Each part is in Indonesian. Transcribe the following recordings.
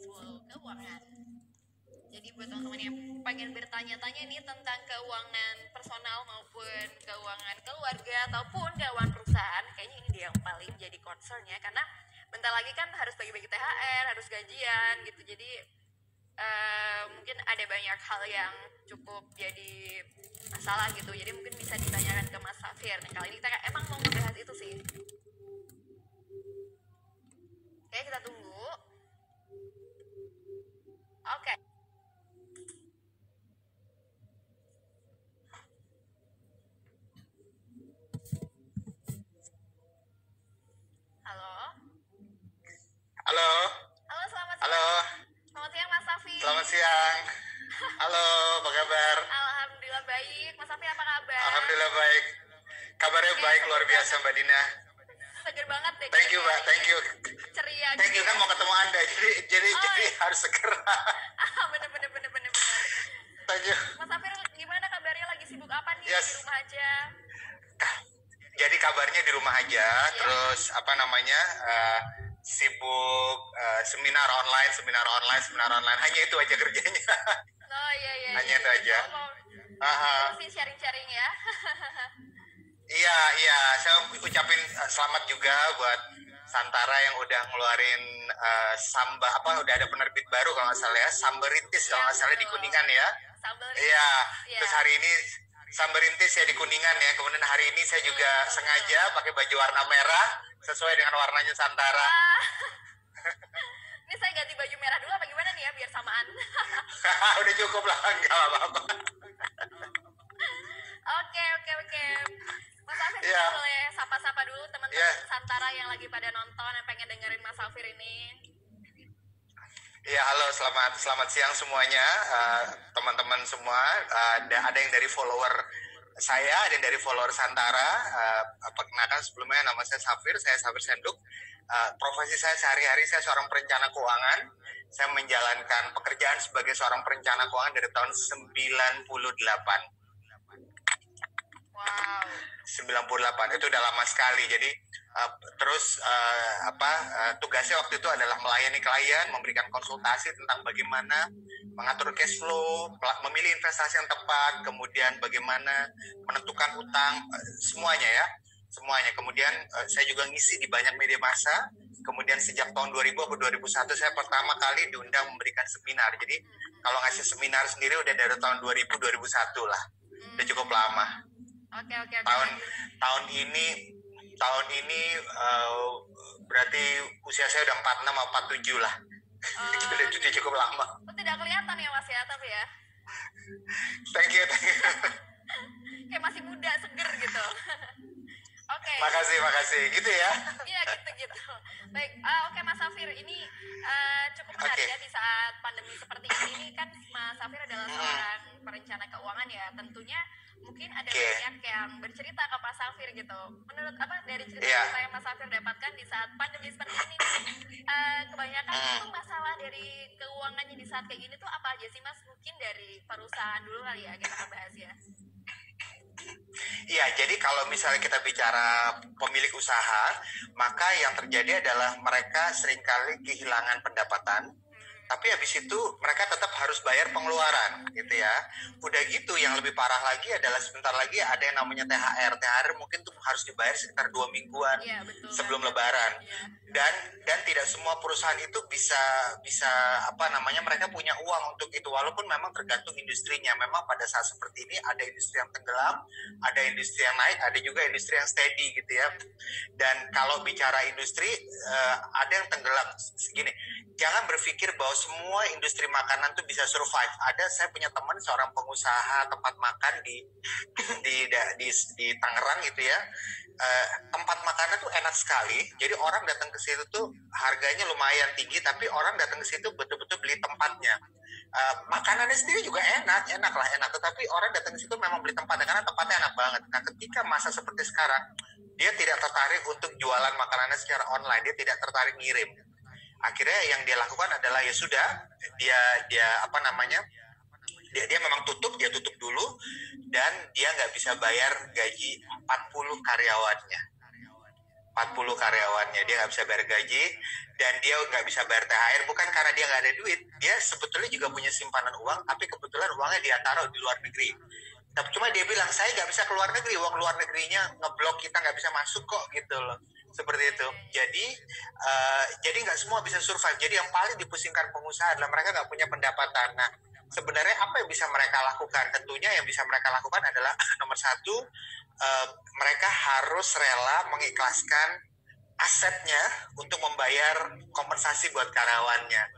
Successful Keuangan. Jadi buat teman-teman yang pengen bertanya-tanya nih tentang keuangan personal maupun keuangan keluarga ataupun keuangan perusahaan, kayaknya ini dia yang paling jadi concernnya, karena bentar lagi kan harus bagi-bagi THR, harus gajian gitu. Jadi mungkin ada banyak hal yang cukup jadi masalah gitu. Jadi mungkin bisa ditanyakan ke Mas Safir. Nah, kali ini kita emang mau membahas itu sih. Oke, kita tunggu. Oke. Halo. Halo, Halo, selamat halo, siang. Selamat siang Mas Safir. selamat siang. Halo, apa kabar? Alhamdulillah baik. Mas Safir apa kabar? Alhamdulillah baik. Kabarnya Oke, baik, seger luar biasa banget. Mbak Dina. Seger banget deh. Thank you Mbak, thank you. Ceria Thank gitu you kan ya. mau ketemu Anda, jadi Oh, harus segera. bener. Thank you. Mas Safir gimana kabarnya? Lagi sibuk apa nih? Yes. Di rumah aja? Jadi kabarnya di rumah aja, terus apa namanya, sibuk seminar online, hanya itu aja kerjanya. Oh iya. Hanya itu aja. Masih sharing-sharing ya. Iya, saya ucapin selamat juga buat Santara yang udah ngeluarin udah ada penerbit baru kalau nggak salah ya, Samberitis kalau nggak salah di Kuningan ya. Sambal Iya, terus hari ini Samberintis ya di Kuningan ya. Kemudian hari ini saya juga sengaja pakai baju warna merah sesuai dengan warnanya Santara. Ini saya ganti baju merah dulu apa gimana nih ya biar samaan. Udah cukup lah, nggak apa-apa. Oke. Mas Safir Iya. boleh sapa-sapa dulu teman-teman Iya. Santara yang lagi pada nonton yang pengen dengerin Mas Safir ini. Iya, halo, selamat siang semuanya, teman-teman semua. Ada yang dari follower saya, ada yang dari follower Santara. Perkenalkan sebelumnya, nama saya Safir Senduk. Profesi saya sehari-hari, saya seorang perencana keuangan. Saya menjalankan pekerjaan sebagai seorang perencana keuangan dari tahun 98. Wow. 98 itu udah lama sekali. Jadi tugasnya waktu itu adalah melayani klien, memberikan konsultasi tentang bagaimana mengatur cash flow, memilih investasi yang tepat, kemudian bagaimana menentukan utang, semuanya. Kemudian saya juga ngisi di banyak media massa. Kemudian sejak tahun 2000 atau 2001 saya pertama kali diundang memberikan seminar. Jadi kalau ngasih seminar sendiri udah dari tahun 2000-2001 lah. Udah cukup lama. Oke. Tahun ini berarti usia saya udah 46 atau 47 lah. Udah cukup lama. Tidak kelihatan ya Mas ya, tapi ya Thank you. kayak masih muda, seger gitu. Oke. Makasih. Gitu ya. Iya gitu. Baik, oke Mas Safir, ini cukup menarik ya di saat pandemi seperti ini kan Mas Safir adalah seorang perencana keuangan ya. Tentunya mungkin ada banyak yang bercerita ke Mas Safir gitu. Menurut dari cerita yang Mas Safir dapatkan di saat pandemi seperti ini, kebanyakan itu masalah dari keuangannya di saat kayak gini tuh apa aja sih Mas? Mungkin dari perusahaan dulu kali ya kita bahas ya. Iya, jadi kalau misalnya kita bicara pemilik usaha, maka yang terjadi adalah mereka seringkali kehilangan pendapatan, tapi habis itu mereka tetap harus bayar pengeluaran gitu ya. Udah gitu yang lebih parah lagi adalah sebentar lagi ada yang namanya THR. THR mungkin tuh harus dibayar sekitar 2 mingguan sebelum Lebaran. Dan tidak semua perusahaan itu bisa mereka punya uang untuk itu, walaupun memang tergantung industrinya. Memang pada saat seperti ini ada industri yang tenggelam, ada industri yang naik, ada juga industri yang steady gitu ya. Dan kalau bicara industri, ada yang tenggelam segini. Jangan berpikir bahwa semua industri makanan tuh bisa survive. Saya punya teman seorang pengusaha tempat makan di Tangerang gitu ya. Tempat makannya tuh enak sekali. Jadi orang datang ke situ tuh harganya lumayan tinggi, tapi orang datang ke situ betul-betul beli tempatnya. Makanannya sendiri juga enak. Tetapi orang datang ke situ memang beli tempatnya karena tempatnya enak banget. Nah, ketika masa seperti sekarang, dia tidak tertarik untuk jualan makanannya secara online. Dia tidak tertarik ngirim. Akhirnya yang dia lakukan adalah ya sudah, dia memang tutup dulu, dan dia nggak bisa bayar gaji 40 karyawannya. 40 karyawannya, dia nggak bisa bayar gaji dan dia nggak bisa bayar THR, bukan karena dia nggak ada duit, dia sebetulnya juga punya simpanan uang, tapi kebetulan uangnya dia taruh di luar negeri. Tapi cuma dia bilang saya nggak bisa keluar negeri, uang luar negerinya ngeblok, kita nggak bisa masuk kok gitu loh, seperti itu. Jadi nggak semua bisa survive. Jadi yang paling dipusingkan pengusaha adalah mereka nggak punya pendapatan. Nah, sebenarnya apa yang bisa mereka lakukan? Tentunya yang bisa mereka lakukan adalah nomor satu, mereka harus rela mengikhlaskan asetnya untuk membayar kompensasi buat karyawannya.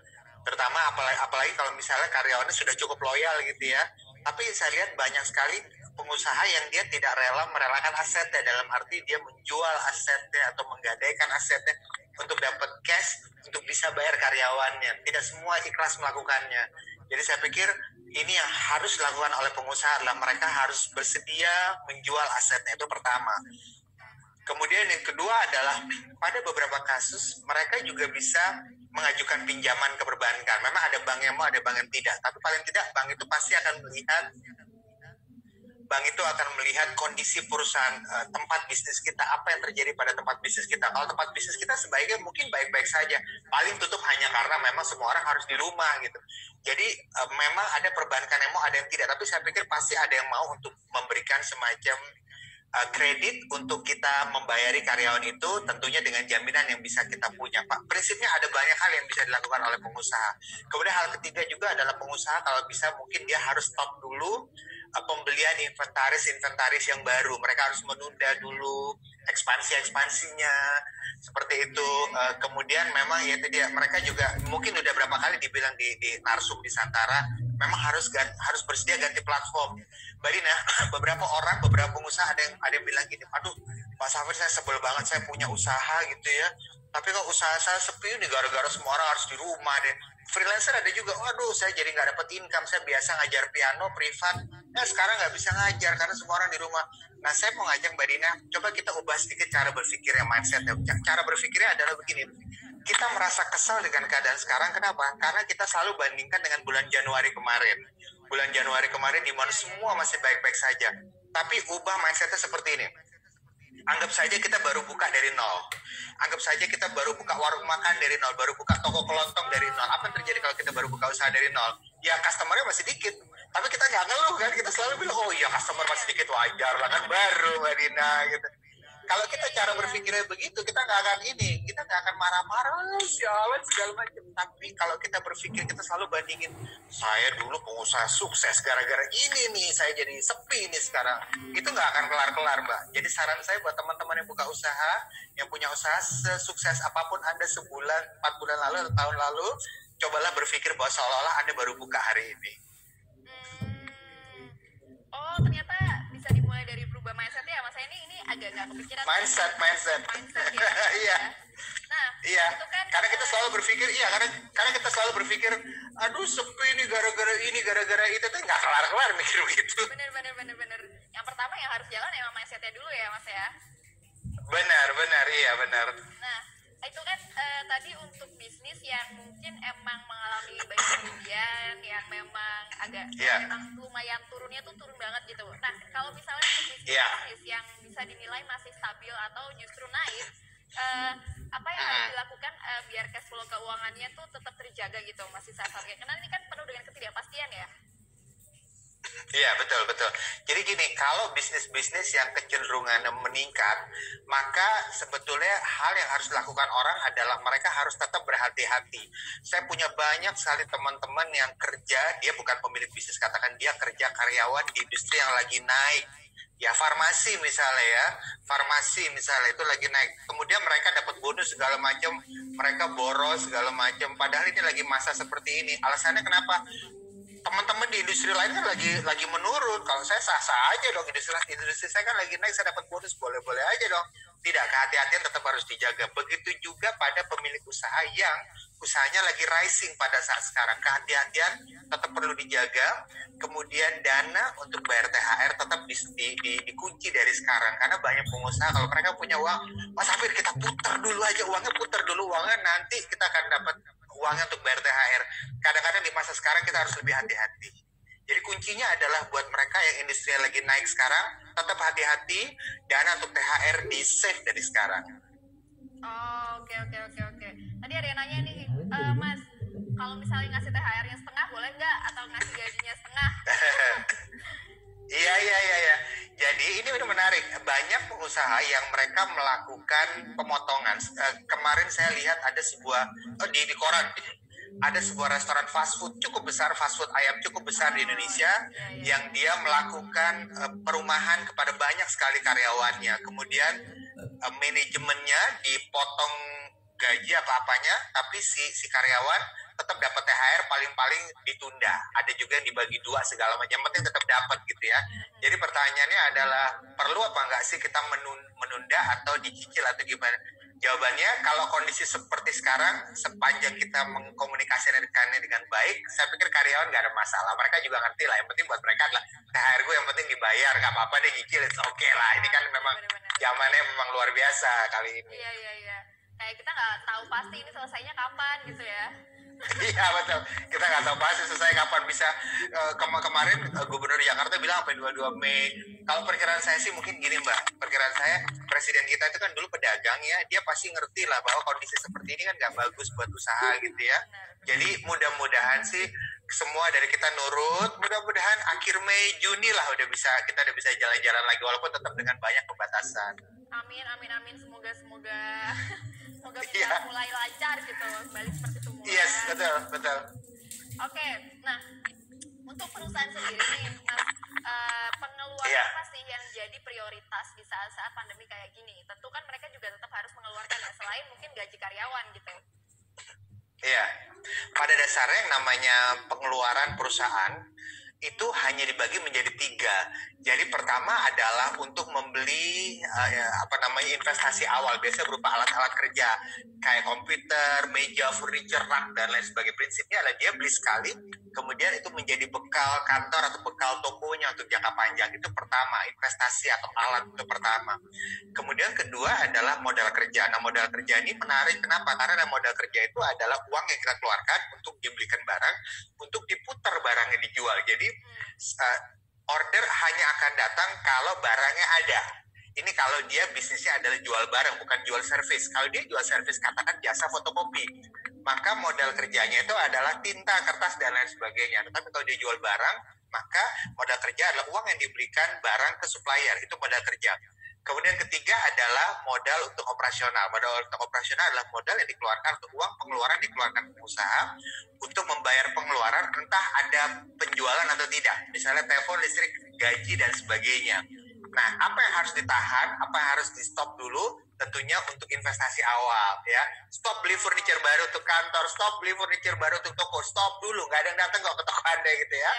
Terutama apalagi kalau misalnya karyawannya sudah cukup loyal gitu ya. Tapi saya lihat banyak sekali pengusaha yang dia tidak rela merelakan asetnya, dalam arti dia menjual asetnya atau menggadaikan asetnya untuk dapat cash untuk bisa bayar karyawannya. Tidak semua ikhlas melakukannya. Jadi saya pikir ini yang harus dilakukan oleh pengusaha adalah mereka harus bersedia menjual asetnya, itu pertama. Kemudian yang kedua adalah pada beberapa kasus mereka juga bisa mengajukan pinjaman ke perbankan. Memang ada bank yang mau, ada bank yang tidak. Tapi paling tidak bank itu pasti akan melihat kondisi perusahaan, tempat bisnis kita, apa yang terjadi pada tempat bisnis kita. Kalau tempat bisnis kita sebaiknya mungkin baik-baik saja, paling tutup hanya karena memang semua orang harus di rumah gitu. Jadi memang ada perbankan yang mau, ada yang tidak. Tapi saya pikir pasti ada yang mau untuk memberikan semacam kredit untuk kita membayari karyawan itu, tentunya dengan jaminan yang bisa kita punya, Pak. Prinsipnya ada banyak hal yang bisa dilakukan oleh pengusaha. Kemudian hal ketiga juga adalah pengusaha kalau bisa mungkin dia harus stop dulu pembelian inventaris yang baru. Mereka harus menunda dulu ekspansinya seperti itu. Kemudian memang ya itu dia, mereka juga mungkin udah berapa kali dibilang di Narsum di Santara, memang harus bersedia ganti platform. Mbak Dina, beberapa pengusaha ada yang bilang gini, aduh Pak Safir, saya sebel banget, saya punya usaha gitu ya, tapi kok usaha saya sepi nih gara-gara semua orang harus di rumah deh. Freelancer ada juga, waduh saya jadi nggak dapet income, saya biasa ngajar piano privat, sekarang nggak bisa ngajar karena semua orang di rumah. Nah, saya mau ngajak Mbak Dina, coba kita ubah sedikit cara berpikirnya, mindsetnya. Cara berpikirnya adalah begini, kita merasa kesal dengan keadaan sekarang, kenapa? Karena kita selalu bandingkan dengan bulan Januari kemarin. Bulan Januari kemarin di mana semua masih baik-baik saja. Tapi ubah mindsetnya seperti ini. Anggap saja kita baru buka dari nol. Anggap saja kita baru buka warung makan dari nol, baru buka toko kelontong dari nol. Apa yang terjadi kalau kita baru buka usaha dari nol? Ya customernya masih dikit. Tapi kita nggak ngeluh kan, kita selalu bilang, oh iya customer masih dikit, wajar lah kan, baru Mbak Dina gitu. Kalau kita cara berpikirnya begitu, kita nggak akan marah-marah, sialan segala macam. Tapi kalau kita berpikir, kita selalu bandingin, saya dulu pengusaha sukses gara-gara ini nih, saya jadi sepi nih sekarang. Itu nggak akan kelar-kelar, Mbak. Jadi saran saya buat teman-teman yang buka usaha, yang punya usaha sesukses apapun Anda sebulan, 4 bulan lalu atau tahun lalu, cobalah berpikir bahwa seolah-olah Anda baru buka hari ini. Oh, ternyata bisa dimulai dari berubah mindset ya, Mas. Ini agak nggak kepikiran. Mindset ya. Iya. Nah, iya. itu kan Karena kita selalu berpikir, karena kita selalu berpikir, aduh sepi ini gara-gara itu tuh nggak kelar-kelar mikir begitu. Bener. Yang pertama yang harus jalan emang mindsetnya dulu ya, Mas ya. Benar, iya benar. Nah, itu kan tadi untuk bisnis yang mungkin emang mengalami banyak kerugian, yang memang memang lumayan turunnya tuh turun banget gitu. Nah, kalau misalnya untuk bisnis yang bisa dinilai masih stabil atau justru naik, apa yang harus dilakukan biar cash flow keuangannya tuh tetap terjaga gitu, masih saat-saatnya? Karena ini kan penuh dengan ketidakpastian ya. Iya, betul. Jadi gini, kalau bisnis-bisnis yang kecenderungannya meningkat, maka sebetulnya hal yang harus dilakukan orang adalah mereka harus tetap berhati-hati. Saya punya banyak sekali teman-teman yang kerja, dia bukan pemilik bisnis, katakan dia kerja karyawan di industri yang lagi naik. Ya farmasi misalnya itu lagi naik. Kemudian mereka dapat bonus segala macam, mereka boros segala macam. Padahal ini lagi masa seperti ini. Alasannya kenapa? Teman-teman di industri lain kan lagi menurun. Kalau saya sah-sah aja dong, industri saya kan lagi naik, saya dapat bonus, boleh-boleh aja dong. Tidak, kehati-hatian tetap harus dijaga. Begitu juga pada pemilik usaha yang usahanya lagi rising pada saat sekarang. Kehati-hatian tetap perlu dijaga. Kemudian dana untuk bayar THR tetap dikunci dari sekarang. Karena banyak pengusaha kalau mereka punya uang, Mas Safir kita putar dulu aja uangnya, nanti kita akan dapat uangnya untuk bayar THR. Kadang-kadang di masa sekarang kita harus lebih hati-hati. Jadi kuncinya adalah buat mereka yang industri lagi naik sekarang, tetap hati-hati, dana untuk THR di save dari sekarang. Oh, oke oke oke oke. Tadi ada yang nanya nih, Mas, kalau misalnya ngasih THR-nya setengah boleh nggak? Atau ngasih gajinya setengah? Iya, iya, iya, iya. Jadi ini benar menarik. Banyak pengusaha yang mereka melakukan pemotongan. Kemarin saya lihat ada sebuah di koran ada sebuah restoran fast food cukup besar, fast food ayam cukup besar di Indonesia, yang dia melakukan perumahan kepada banyak sekali karyawannya. Kemudian manajemennya dipotong gaji apa apanya, tapi si karyawan tetap dapat THR paling-paling ditunda. Ada juga yang dibagi dua segala macam, yang penting tetap dapat gitu ya. Jadi pertanyaannya adalah perlu apa enggak sih kita menunda atau dicicil atau gimana? Jawabannya kalau kondisi seperti sekarang, sepanjang kita mengkomunikasikannya dengan baik, saya pikir karyawan nggak ada masalah. Mereka juga ngerti lah. Yang penting buat mereka adalah THR gue yang penting dibayar, nggak apa-apa deh nyicil, it's okay lah. Ini kan memang zamannya memang luar biasa kali ini. Iya iya iya. Kayak kita nggak tahu pasti ini selesainya kapan gitu ya. Iya betul, kita nggak tahu pasti selesai kapan. Bisa kemarin Gubernur Jakarta bilang sampai 22 Mei. Kalau perkiraan saya sih mungkin gini Mbak, perkiraan saya presiden kita itu kan dulu pedagang ya, dia pasti ngerti lah bahwa kondisi seperti ini kan nggak bagus buat usaha gitu ya. Jadi mudah-mudahan sih semua dari kita nurut, mudah-mudahan akhir Mei Juni lah kita udah bisa jalan-jalan lagi walaupun tetap dengan banyak pembatasan. Amin amin amin, semoga semoga semoga bisa Iya. mulai lancar gitu, balik seperti semula. Yes, betul, betul. Oke, nah untuk perusahaan sendiri nih, Mas, pengeluaran Iya. apa sih yang jadi prioritas di saat-saat pandemi kayak gini? Tentu kan mereka juga tetap harus mengeluarkan ya, selain mungkin gaji karyawan gitu. Iya, pada dasarnya yang namanya pengeluaran perusahaan itu hanya dibagi menjadi 3. Jadi pertama adalah untuk membeli investasi awal, biasanya berupa alat-alat kerja kayak komputer, meja, furniture, rak dan lain sebagainya. Prinsipnya adalah dia beli sekali, kemudian itu menjadi bekal kantor atau bekal tokonya untuk jangka panjang. Itu pertama, investasi atau alat itu pertama. Kemudian kedua adalah modal kerja. Nah, modal kerja ini menarik. Kenapa? Karena modal kerja itu adalah uang yang kita keluarkan untuk dibelikan barang, untuk diputar barangnya dijual. Jadi order hanya akan datang kalau barangnya ada. Ini kalau dia bisnisnya adalah jual barang, bukan jual servis. Kalau dia jual servis, katakan jasa fotokopi, maka modal kerjanya itu adalah tinta, kertas, dan lain sebagainya. Tetapi kalau dia jual barang, maka modal kerja adalah uang yang diberikan barang ke supplier. Itu modal kerja. Kemudian ketiga adalah modal untuk operasional. Modal untuk operasional adalah modal yang dikeluarkan untuk uang pengeluaran dikeluarkan pengusaha untuk membayar pengeluaran, entah ada penjualan atau tidak. Misalnya telepon, listrik, gaji, dan sebagainya. Nah, apa yang harus ditahan, apa yang harus di stop dulu, tentunya untuk investasi awal ya. Stop beli furniture baru untuk kantor, stop beli furniture baru untuk toko, stop dulu, nggak ada yang datang kok ke toko Anda gitu ya.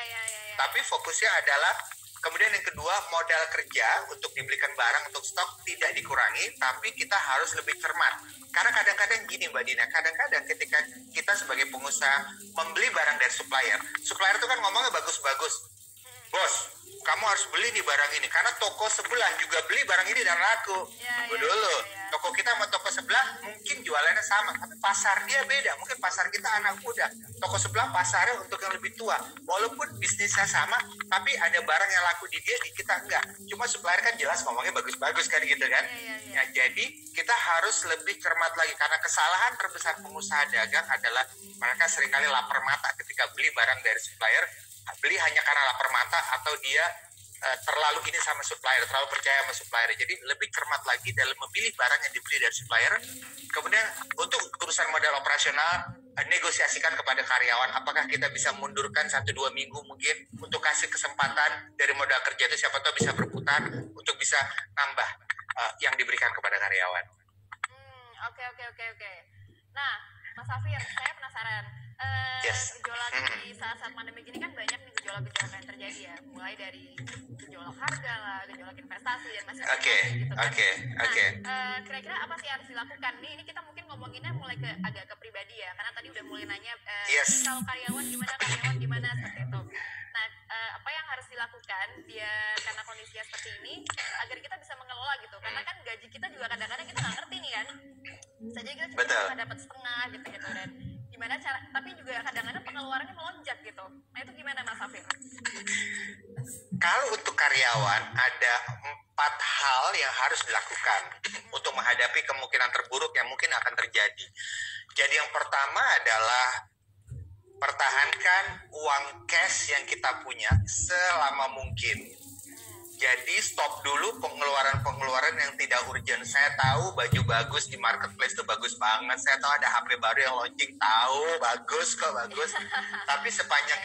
Tapi fokusnya adalah, kemudian yang kedua, modal kerja untuk dibelikan barang untuk stok tidak dikurangi, tapi kita harus lebih cermat. Karena kadang-kadang gini Mbak Dina, kadang-kadang ketika kita sebagai pengusaha membeli barang dari supplier itu kan ngomongnya bagus-bagus. Bos, kamu harus beli nih barang ini karena toko sebelah juga beli barang ini dan laku. Tunggu dulu, toko kita sama toko sebelah mungkin jualannya sama, tapi pasar dia beda. Mungkin pasar kita anak muda, toko sebelah pasarnya untuk yang lebih tua. Walaupun bisnisnya sama, tapi ada barang yang laku di dia, di kita enggak. Cuma supplier kan jelas ngomongnya bagus-bagus kan gitu kan. Nah, jadi kita harus lebih cermat lagi, karena kesalahan terbesar pengusaha dagang adalah mereka seringkali lapar mata ketika beli barang dari supplier. Beli hanya karena lapar mata, atau dia terlalu ini sama supplier, terlalu percaya sama supplier. Jadi lebih cermat lagi dalam memilih barang yang dibeli dari supplier. Kemudian untuk urusan modal operasional, negosiasikan kepada karyawan, apakah kita bisa mundurkan 1-2 minggu mungkin untuk kasih kesempatan dari modal kerja itu, siapa tahu bisa berputar untuk bisa nambah yang diberikan kepada karyawan. Oke. Nah, Mas Safir, saya penasaran. Gejolak di saat-saat pandemi gini kan banyak nih gejolak-gejolak yang terjadi ya, mulai dari gejolak harga lah, gejolak investasi dan masing-masing gitu kan. Kira-kira apa sih yang harus dilakukan? Ini kita mungkin ngomonginnya mulai agak ke pribadi ya, karena tadi udah mulai nanya kalau karyawan gimana seperti itu. Nah, apa yang harus dilakukan biar karena kondisinya seperti ini agar kita bisa mengelola gitu, karena kan gaji kita juga kadang-kadang kita nggak ngerti nih kan, saja kita cuma dapat setengah gitu dan gimana cara, tapi juga kadang-kadang pengeluarannya melonjak gitu. Nah, itu gimana Mas Safir? Kalau untuk karyawan ada 4 hal yang harus dilakukan untuk menghadapi kemungkinan terburuk yang mungkin akan terjadi. Jadi yang pertama adalah pertahankan uang cash yang kita punya selama mungkin. Jadi stop dulu pengeluaran-pengeluaran yang tidak urgent. Saya tahu baju bagus di marketplace itu bagus banget. Saya tahu ada HP baru yang launching, tahu bagus kok bagus. Tapi sepanjang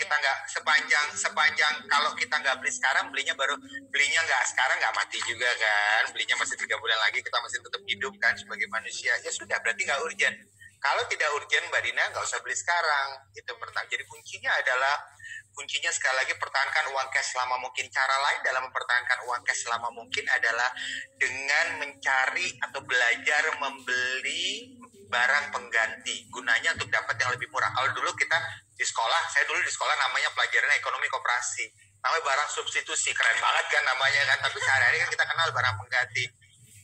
kalau kita nggak beli sekarang, belinya nggak sekarang nggak mati juga kan. Belinya masih 3 bulan lagi kita masih tetap hidup kan sebagai manusia. Ya sudah berarti nggak urgent. Kalau tidak urgent Mbak Dina nggak usah beli sekarang. Itu pertama. Jadi kuncinya sekali lagi pertahankan uang cash selama mungkin. Cara lain dalam mempertahankan uang cash selama mungkin adalah dengan mencari atau belajar membeli barang pengganti. Gunanya untuk dapat yang lebih murah. Kalau dulu saya dulu di sekolah namanya pelajaran ekonomi koperasi. Namanya barang substitusi, keren banget kan namanya kan. Tapi sehari-hari kan kita kenal barang pengganti.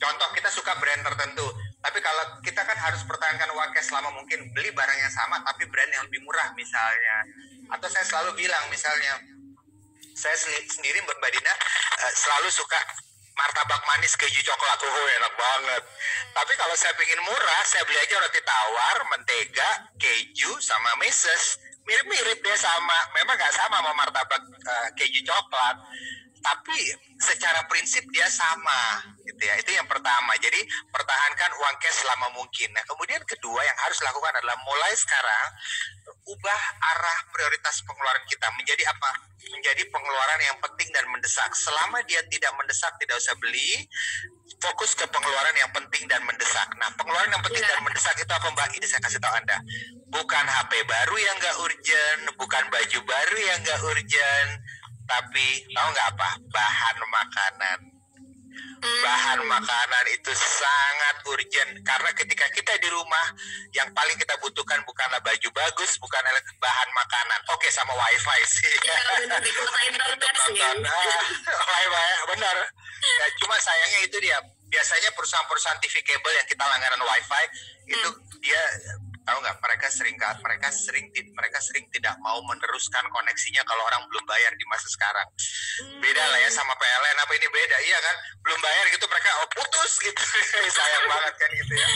Contoh kita suka brand tertentu. Tapi kalau kita kan harus pertahankan uang cash selama mungkin, beli barang yang sama tapi brand yang lebih murah misalnya. Atau saya selalu bilang misalnya, saya sendiri Mbak Dina selalu suka martabak manis keju coklat. Enak banget. Tapi kalau saya pengen murah, saya beli aja roti tawar, mentega, keju, sama meses. Mirip-mirip deh sama. Memang nggak sama martabak keju coklat. Tapi secara prinsip dia sama, gitu ya. Itu yang pertama. Jadi pertahankan uang cash selama mungkin. Nah, kemudian kedua yang harus dilakukan adalah mulai sekarang ubah arah prioritas pengeluaran kita menjadi apa? Menjadi pengeluaran yang penting dan mendesak. Selama dia tidak mendesak, tidak usah beli. Fokus ke pengeluaran yang penting dan mendesak. Nah, pengeluaran yang penting dan mendesak itu apa, Mbak? Ini saya kasih tahu Anda. Bukan HP baru yang nggak urgent, bukan baju baru yang nggak urgent, tapi tahu nggak apa? Bahan makanan. Bahan makanan itu sangat urgent karena ketika kita di rumah yang paling kita butuhkan bukanlah baju bagus, bukan bahan makanan. Oke, sama wifi sih. Iya, benar di kota internet sih. Wifi benar. Ya, cuma sayangnya itu dia. Biasanya perusahaan-perusahaan TV kabel yang kita langganan wifi itu dia tahu nggak, mereka sering tidak mau meneruskan koneksinya kalau orang belum bayar di masa sekarang. Beda lah ya sama PLN, apa ini beda, iya kan, belum bayar gitu mereka putus gitu. Sayang banget kan gitu ya.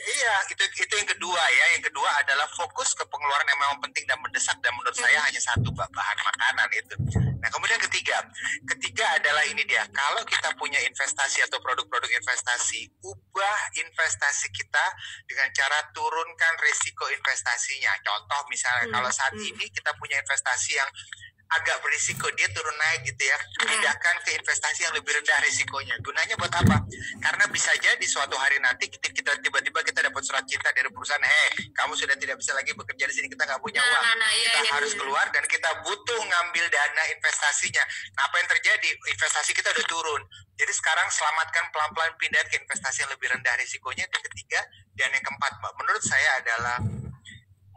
Iya, itu yang kedua ya. Yang kedua adalah fokus ke pengeluaran yang memang penting dan mendesak, dan menurut saya hanya satu, bahan makanan itu. Nah, kemudian ketiga adalah ini dia. Kalau kita punya investasi atau produk-produk investasi, ubah investasi kita dengan cara turunkan risiko investasinya. Contoh misalnya kalau saat ini kita punya investasi yang agak berisiko, dia turun naik gitu ya, pindahkan ke investasi yang lebih rendah risikonya. Gunanya buat apa? Karena bisa jadi suatu hari nanti tiba-tiba kita dapat surat cinta dari perusahaan, kamu sudah tidak bisa lagi bekerja di sini, kita nggak punya uang, kita harus keluar dan kita butuh ngambil dana investasinya. Nah, apa yang terjadi? Investasi kita udah turun. Jadi sekarang selamatkan pelan-pelan, pindah ke investasi yang lebih rendah risikonya. Yang ketiga dan yang keempat, Mbak, menurut saya adalah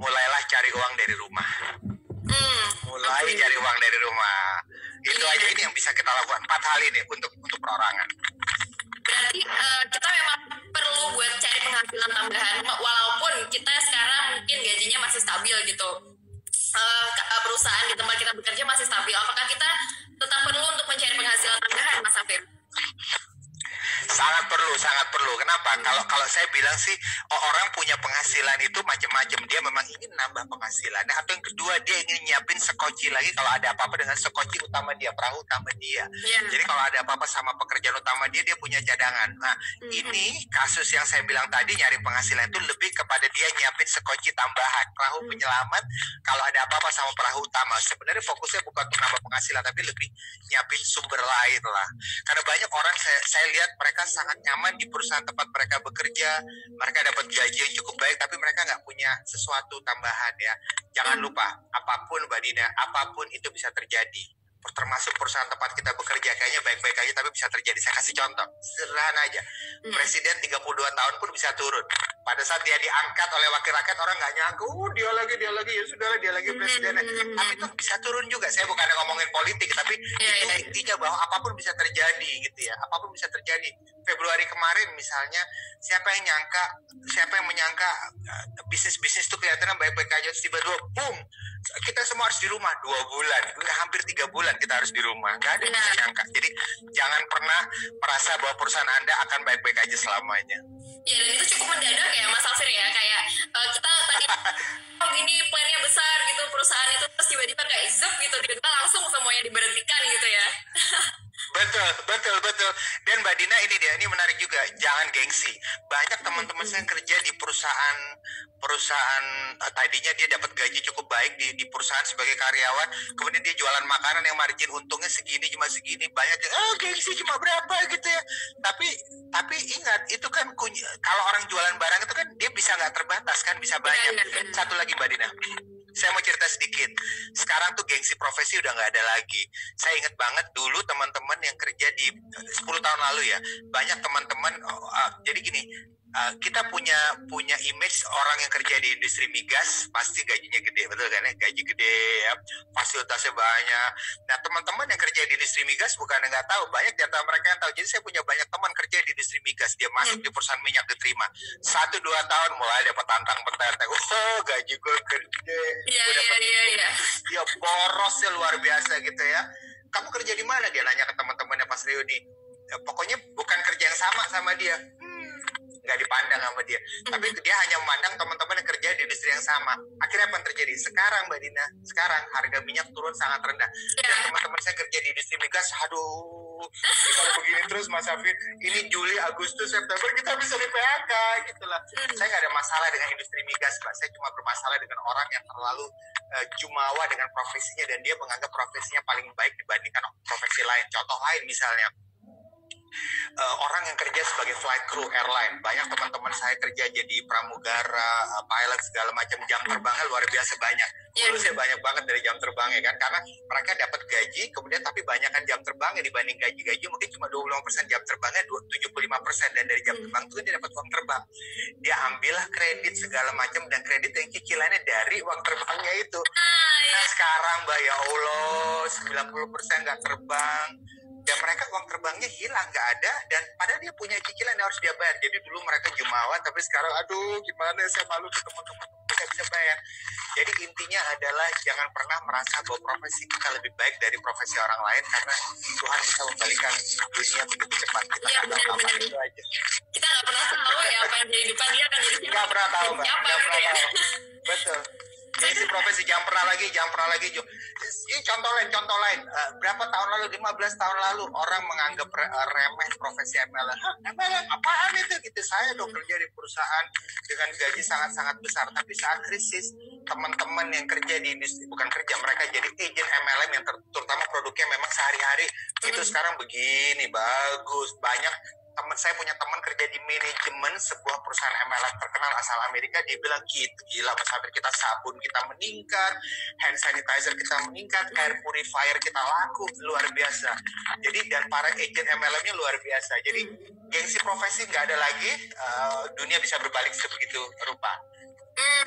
mulailah cari uang dari rumah. Mulai cari uang dari rumah. Itu aja, ini yang bisa kita lakukan. 4 hal ini untuk perorangan. Berarti kita memang perlu buat cari penghasilan tambahan, walaupun kita sekarang mungkin gajinya masih stabil gitu. Perusahaan di tempat kita bekerja masih stabil. Apakah kita tetap perlu untuk mencari penghasilan tambahan, Mas Afir? Sangat perlu. Kenapa? Kalau saya bilang sih, orang punya penghasilan itu macam-macam. Dia memang ingin nambah penghasilannya, atau yang kedua dia ingin nyiapin sekoci lagi kalau ada apa-apa dengan sekoci utama dia, perahu utama dia. Jadi kalau ada apa-apa sama pekerjaan utama dia punya cadangan. Nah, ini kasus yang saya bilang tadi, nyari penghasilan itu lebih kepada dia nyiapin sekoci tambahan, perahu penyelamat kalau ada apa-apa sama perahu utama. Sebenarnya fokusnya bukan untuk nambah penghasilan, tapi lebih nyiapin sumber lain lah. Karena banyak orang saya lihat mereka sangat nyaman di perusahaan tempat mereka bekerja, mereka dapat gaji yang cukup baik, tapi mereka nggak punya sesuatu tambahan ya. Jangan lupa, apapun Mbak Dina, apapun itu bisa terjadi. Termasuk perusahaan tempat kita bekerja, kayaknya baik-baik aja tapi bisa terjadi. Saya kasih contoh, sederhana aja. Presiden 32 tahun pun bisa turun. Pada saat dia diangkat oleh wakil rakyat, orang nggak nyangka, dia lagi, ya sudahlah dia lagi presidennya. Tapi itu bisa turun juga. Saya bukan ngomongin politik, tapi itu intinya bahwa apapun bisa terjadi gitu ya. Apapun bisa terjadi. Februari kemarin misalnya, siapa yang menyangka bisnis itu kelihatannya baik-baik aja, terus tiba-tiba boom, kita semua harus di rumah 2 bulan, hampir 3 bulan. kita harus di rumah. Nggak ada yang bisa nyangka. Jadi jangan pernah merasa bahwa perusahaan Anda akan baik-baik aja selamanya. Ya, dan itu cukup mendadak ya Mas Safir ya, kayak kita tadi oh gini plannya besar gitu perusahaan itu, terus tiba-tiba kayak zep gitu, tiba-tiba langsung semuanya diberhentikan gitu ya. Betul, betul, betul. Dan Mbak Dina ini menarik juga. Jangan gengsi. Banyak teman-teman saya yang kerja di perusahaan tadinya dia dapat gaji cukup baik di perusahaan sebagai karyawan, kemudian dia jualan makanan yang margin untungnya segini, cuma segini. Banyak gengsi cuma berapa gitu ya. Tapi ingat, itu kan kalau orang jualan barang itu kan dia bisa nggak terbatas kan, bisa banyak. Satu lagi Mbak Dina, saya mau cerita sedikit. Sekarang tuh gengsi profesi udah nggak ada lagi. Saya ingat banget dulu teman-teman yang kerja di 10 tahun lalu ya, banyak teman-teman. Jadi gini, kita punya image orang yang kerja di industri migas pasti gajinya gede, betul kan ya? Gaji gede ya, fasilitasnya banyak. Nah teman-teman yang kerja di industri migas bukan nggak tahu, banyak di antara mereka yang tahu. Jadi saya punya banyak teman kerja di industri migas, dia masuk di perusahaan minyak, diterima 1-2 tahun mulai dapat tantang petenteng. Gaji gue gede, dia borosnya luar biasa gitu ya. Kamu kerja di mana? Dia nanya ke teman-temannya pas reuni. Pokoknya bukan kerja yang sama dia. Nggak dipandang sama dia, tapi dia hanya memandang teman-teman yang kerja di industri yang sama. Akhirnya apa yang terjadi? Sekarang Mbak Dina, harga minyak turun sangat rendah. Dan teman-teman saya kerja di industri migas, aduh, kalau begini terus Mas Safir, ini Juli, Agustus, September kita bisa di PHK gitu lah. Saya nggak ada masalah dengan industri migas, Mbak. Saya cuma bermasalah dengan orang yang terlalu jumawa dengan profesinya dan dia menganggap profesinya paling baik dibandingkan profesi lain. Contoh lain misalnya, orang yang kerja sebagai flight crew airline, banyak teman-teman saya kerja jadi pramugara, pilot segala macam, jam terbangnya luar biasa banyak. Dulu saya banyak banget dari jam terbangnya kan, karena mereka dapat gaji, kemudian tapi banyakkan jam terbangnya dibanding gaji mungkin cuma 25% jam terbangnya, 75%, dan dari jam terbang itu dia dapat uang terbang. Dia ambillah kredit segala macam, dan kredit yang cicilannya dari uang terbangnya itu. Nah sekarang Mbak, ya Allah, 90% nggak terbang. Dan mereka uang terbangnya hilang, nggak ada, dan padahal dia punya cicilan yang harus dia bayar. Jadi dulu mereka jumawa, tapi sekarang aduh gimana, saya malu ke teman-teman nggak bisa bayar. Jadi intinya adalah jangan pernah merasa bahwa profesi kita lebih baik dari profesi orang lain, karena Tuhan bisa membalikan dunia begitu cepat. Kita nggak tahu apa itu aja. Kita nggak pernah tahu ya apa yang jadi depan dia akan jadi nggak pernah tahu Mbak, nggak pernah tahu. Betul. Jadi profesi jangan pernah lagi. Ini contoh lain. Berapa tahun lalu, 15 tahun lalu orang menganggap remeh profesi MLM. MLM apaan itu? Gitu. Saya dong kerja di perusahaan dengan gaji sangat-sangat besar. Tapi saat krisis, teman-teman yang kerja di industri, bukan kerja, mereka jadi agent MLM yang terutama produknya memang sehari-hari itu sekarang begini bagus. Banyak saya punya teman kerja di manajemen sebuah perusahaan MLM terkenal asal Amerika. Dia bilang, gila Mas Safir, kita sabun kita meningkat, hand sanitizer kita meningkat, air purifier kita laku, luar biasa. Jadi dan para agent MLM-nya luar biasa. Jadi gengsi profesi nggak ada lagi, dunia bisa berbalik sebegitu rupa.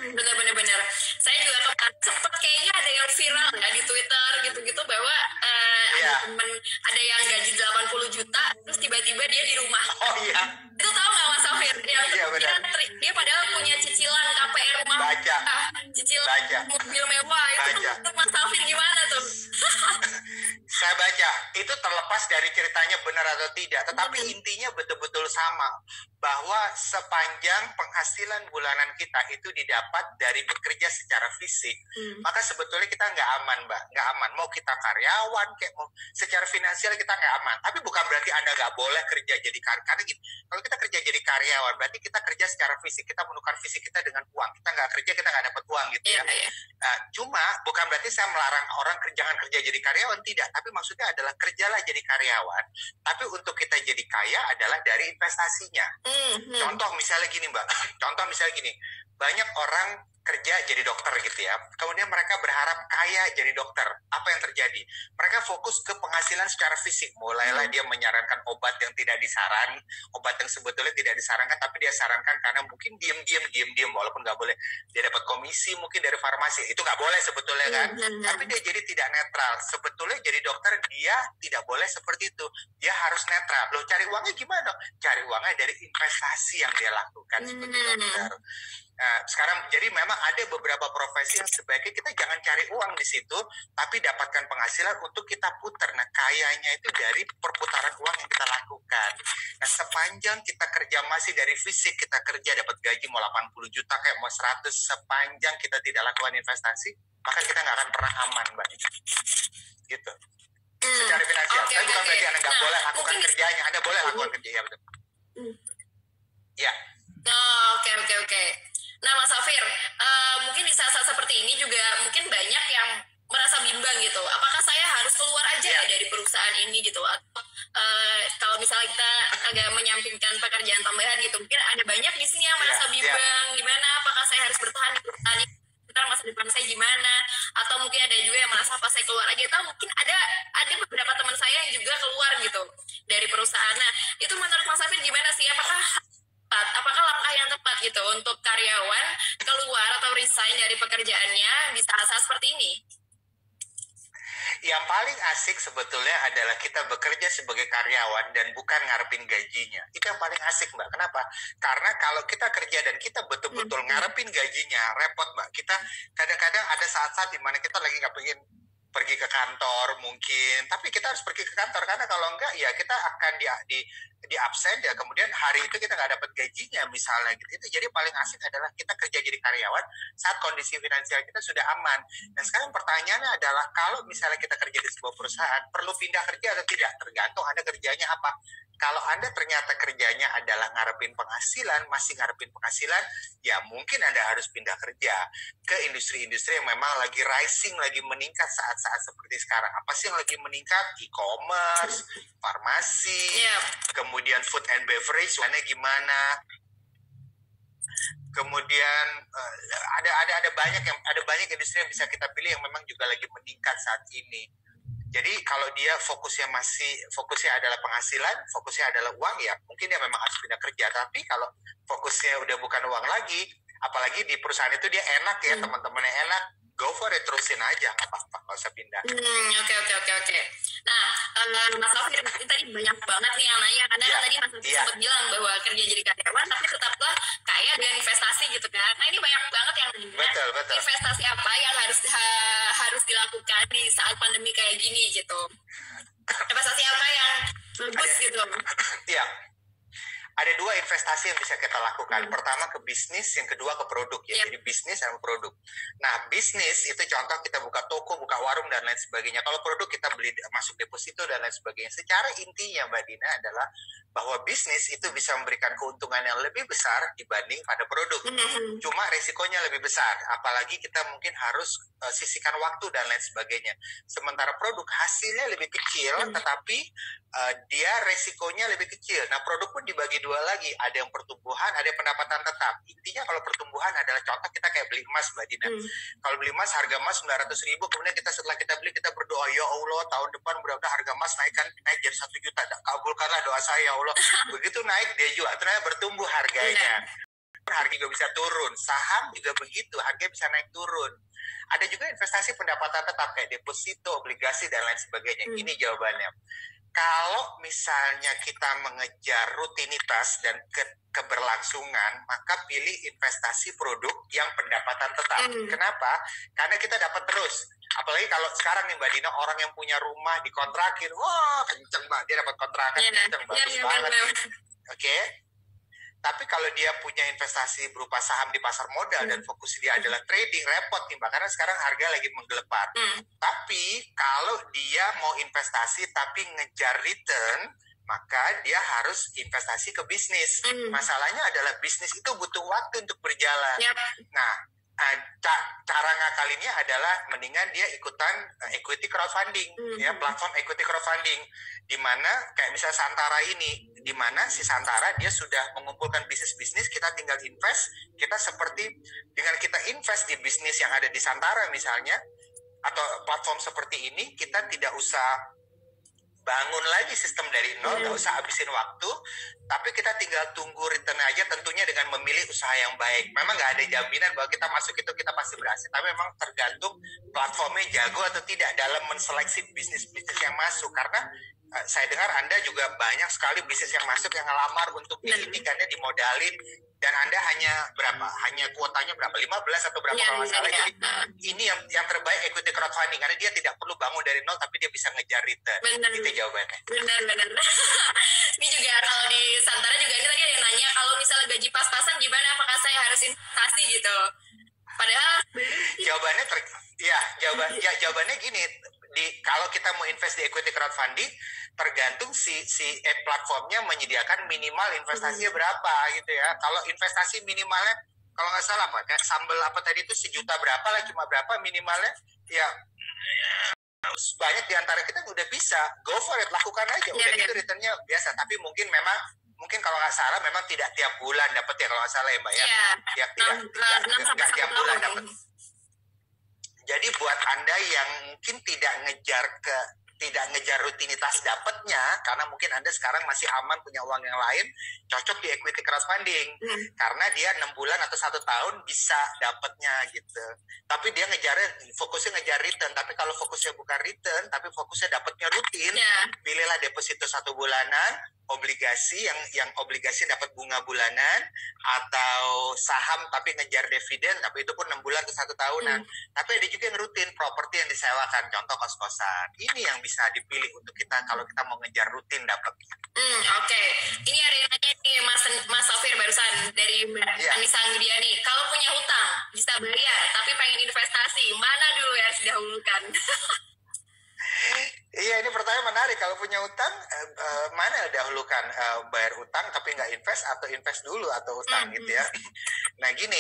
Benar. Saya juga kemarin sempat kayaknya ada yang viral ya di Twitter gitu-gitu bahwa ada yang gaji 80 juta terus tiba-tiba dia di rumah. Oh iya. Itu tahu nggak Mas Safir? Dia padahal punya cicilan KPR rumah, cicilan mobil mewah itu. Mas Safir gimana tuh? Saya baca, itu terlepas dari ceritanya benar atau tidak, tetapi intinya betul-betul sama, bahwa sepanjang penghasilan bulanan kita itu didapat dari bekerja secara fisik, maka sebetulnya kita nggak aman, Mbak, nggak aman. Mau kita karyawan, kayak mau secara finansial kita nggak aman. Tapi bukan berarti Anda nggak boleh kerja jadi karyawan. Karena gini, kalau kita kerja jadi karyawan, berarti kita kerja secara fisik, kita menukar fisik kita dengan uang. Kita nggak kerja, kita nggak dapat uang gitu ya. Cuma bukan berarti saya melarang orang jangan kerja jadi karyawan, tidak. Tapi maksudnya adalah kerjalah jadi karyawan. Tapi untuk kita jadi kaya adalah dari investasinya. Contoh misalnya gini Mbak, banyak orang kerja jadi dokter gitu ya, kemudian mereka berharap kaya jadi dokter. Apa yang terjadi? Mereka fokus ke penghasilan secara fisik. Mulailah dia menyarankan obat yang tidak disaran, obat yang sebetulnya tidak disarankan, tapi dia sarankan karena mungkin diam-diam, walaupun nggak boleh. Dia dapat komisi mungkin dari farmasi, itu nggak boleh sebetulnya kan. Tapi dia jadi tidak netral. Sebetulnya jadi dokter dia tidak boleh seperti itu. Dia harus netral. Loh, cari uangnya gimana? Cari uangnya dari investasi yang dia lakukan sebagai dokter. Nah, sekarang jadi memang ada beberapa profesi yang sebaiknya kita jangan cari uang di situ, tapi dapatkan penghasilan untuk kita putar. Nah, kayanya itu dari perputaran uang yang kita lakukan. Nah, sepanjang kita kerja masih dari fisik, kita kerja dapat gaji mau 80 juta kayak mau 100, sepanjang kita tidak lakukan investasi, maka kita nggak akan pernah aman, Mbak. Gitu. Secara finansial. Tapi bukan berarti Anda nggak boleh lakukan kerjanya. Anda boleh lakukan kerja, ya betul. Ya. Oke. Nah, Mas Safir, mungkin di saat-saat seperti ini juga mungkin banyak yang merasa bimbang gitu. Apakah saya harus keluar aja ya dari perusahaan ini gitu? Atau kalau misalnya kita agak menyampingkan pekerjaan tambahan gitu, mungkin ada banyak di sini yang merasa bimbang. Gimana? Apakah saya harus bertahan di perusahaan ini? Ntar masa depan saya gimana? Atau mungkin ada juga yang merasa apa saya keluar aja? Atau mungkin ada beberapa teman saya yang juga keluar gitu dari perusahaan. Nah, itu menurut Mas Safir gimana sih? Apakah langkah yang tepat gitu untuk karyawan keluar atau resign dari pekerjaannya di saat-saat seperti ini? Yang paling asik sebetulnya adalah kita bekerja sebagai karyawan dan bukan ngarepin gajinya. Itu yang paling asik, Mbak. Kenapa? Karena kalau kita kerja dan kita betul-betul ngarepin gajinya, repot, Mbak. Kita kadang-kadang ada saat-saat di mana kita lagi nggak pengen pergi ke kantor mungkin, tapi kita harus pergi ke kantor karena kalau enggak ya kita akan di absen ya, kemudian hari itu kita nggak dapat gajinya misalnya gitu. Itu jadi paling asik adalah kita kerja jadi karyawan saat kondisi finansial kita sudah aman. Dan sekarang pertanyaannya adalah kalau misalnya kita kerja di sebuah perusahaan perlu pindah kerja atau tidak, tergantung Anda kerjanya apa. Kalau Anda ternyata kerjanya adalah ngarepin penghasilan, masih ngarepin penghasilan, ya mungkin Anda harus pindah kerja ke industri-industri yang memang lagi rising, lagi meningkat saat-saat seperti sekarang. Apa sih yang lagi meningkat? E-commerce, farmasi, kemudian food and beverage, mana gimana? Kemudian ada banyak industri yang bisa kita pilih yang memang juga lagi meningkat saat ini. Jadi kalau dia fokusnya adalah penghasilan, fokusnya adalah uang, ya mungkin dia memang harus pindah kerja. Tapi kalau fokusnya udah bukan uang lagi, apalagi di perusahaan itu dia enak ya, teman-temannya enak, go for it, terusin aja, nggak apa-apa, nggak usah pindah. Oke. Nah, Mas Safir, tadi banyak banget nih yang nanya, karena kan tadi Mas Safir sempat bilang bahwa kerja jadi karyawan, tapi tetaplah kaya dengan investasi gitu kan. Nah, ini banyak banget yang nanya, betul. Investasi apa yang harus dilakukan di saat pandemi kayak gini gitu. Investasi apa yang bagus gitu. Iya. Ada dua investasi yang bisa kita lakukan. Pertama ke bisnis, yang kedua ke produk ya. Jadi bisnis sama produk. Nah, bisnis itu contoh kita buka toko, buka warung dan lain sebagainya. Kalau produk kita beli masuk deposito dan lain sebagainya. Secara intinya Mbak Dina adalah bahwa bisnis itu bisa memberikan keuntungan yang lebih besar dibanding pada produk. Cuma resikonya lebih besar. Apalagi kita mungkin harus sisihkan waktu dan lain sebagainya. Sementara produk hasilnya lebih kecil, tetapi dia resikonya lebih kecil. Nah, produk pun dibagi dua lagi, ada yang pertumbuhan, ada yang pendapatan tetap. Intinya kalau pertumbuhan adalah contoh kita kayak beli emas, Mbak Dina. Kalau beli emas, harga emas 900.000, kemudian setelah kita beli, kita berdoa, ya Allah tahun depan mudah-mudahan harga emas naik jadi 1 juta, kabulkanlah doa saya ya Allah. Begitu naik dia jual, ternyata bertumbuh harganya. Harga juga bisa turun, saham juga begitu, harganya bisa naik turun. Ada juga investasi pendapatan tetap kayak deposito, obligasi dan lain sebagainya. Ini jawabannya. Kalau misalnya kita mengejar rutinitas dan keberlangsungan, maka pilih investasi produk yang pendapatan tetap. Kenapa? Karena kita dapat terus. Apalagi kalau sekarang nih Mbak Dina, orang yang punya rumah dikontrakin, wah kenceng Mbak, dia dapat kontrakan kenceng, bagus banget. Oke. Tapi kalau dia punya investasi berupa saham di pasar modal dan fokus dia adalah trading, repot nih Mbak, karena sekarang harga lagi menggelepat. Tapi kalau dia mau investasi tapi ngejar return, maka dia harus investasi ke bisnis. Masalahnya adalah bisnis itu butuh waktu untuk berjalan. Nah, cara ngakalinnya adalah mendingan dia ikutan equity crowdfunding, ya, platform equity crowdfunding, di mana kayak misalnya Santara ini, di mana si Santara dia sudah mengumpulkan bisnis-bisnis, kita tinggal invest. Kita seperti dengan kita invest di bisnis yang ada di Santara misalnya, atau platform seperti ini, kita tidak usah bangun lagi sistem dari nol, nggak usah habisin waktu, tapi kita tinggal tunggu return aja, tentunya dengan memilih usaha yang baik. Memang nggak ada jaminan bahwa kita masuk itu kita pasti berhasil, tapi memang tergantung platformnya jago atau tidak dalam menseleksi bisnis-bisnis yang masuk. Karena saya dengar Anda juga banyak sekali bisnis yang masuk yang ngelamar untuk ini kan ya dimodalin, dan Anda hanya berapa? Hanya kuotanya berapa? 15 atau berapa kalau nggak salah. Jadi ini yang terbaik equity crowdfunding karena dia tidak perlu bangun dari nol tapi dia bisa ngejar return. Benar. Itu jawabannya. Benar. Ini juga kalau di Santara juga ini tadi ada yang nanya kalau misalnya gaji pas-pasan gimana, apakah saya harus investasi gitu? Padahal jawabannya gini, kalau kita mau invest di equity crowdfunding tergantung si platformnya menyediakan minimal investasinya berapa gitu ya. Kalau investasi minimalnya kalau nggak salah apa kayak sambal apa tadi itu 1 juta berapa lah, cuma berapa minimalnya ya, banyak di antara kita udah bisa go for it, lakukan aja udah gitu returnnya biasa. Tapi mungkin kalau nggak salah memang tidak tiap bulan dapat ya kalau nggak salah ya Mbak ya. Tidak tiap bulan dapat. Jadi buat Anda yang mungkin tidak ngejar rutinitas dapatnya, karena mungkin Anda sekarang masih aman punya uang yang lain, cocok di equity crowdfunding. Karena dia 6 bulan atau 1 tahun bisa dapatnya gitu. Tapi dia fokusnya ngejar return. Tapi kalau fokusnya bukan return, tapi fokusnya dapatnya rutin, pilihlah deposito 1 bulanan, obligasi yang obligasi dapat bunga bulanan, atau saham tapi ngejar dividen, tapi itu pun 6 bulan atau 1 tahunan. Tapi ada juga yang rutin, properti yang disewakan, contoh kos-kosan. Ini yang bisa dipilih untuk kita kalau kita mau ngejar rutin dapatnya. Oke. Ini ada yang nanya nih Mas Sofir barusan dari Anissa Anggidiani. Kalau punya hutang bisa bayar tapi pengen investasi, mana dulu yang harus didahulukan? Iya, ini pertanyaan menarik. Kalau punya utang, mana yang dahulukan? Bayar utang tapi nggak invest, atau invest dulu atau utang gitu ya. Nah gini,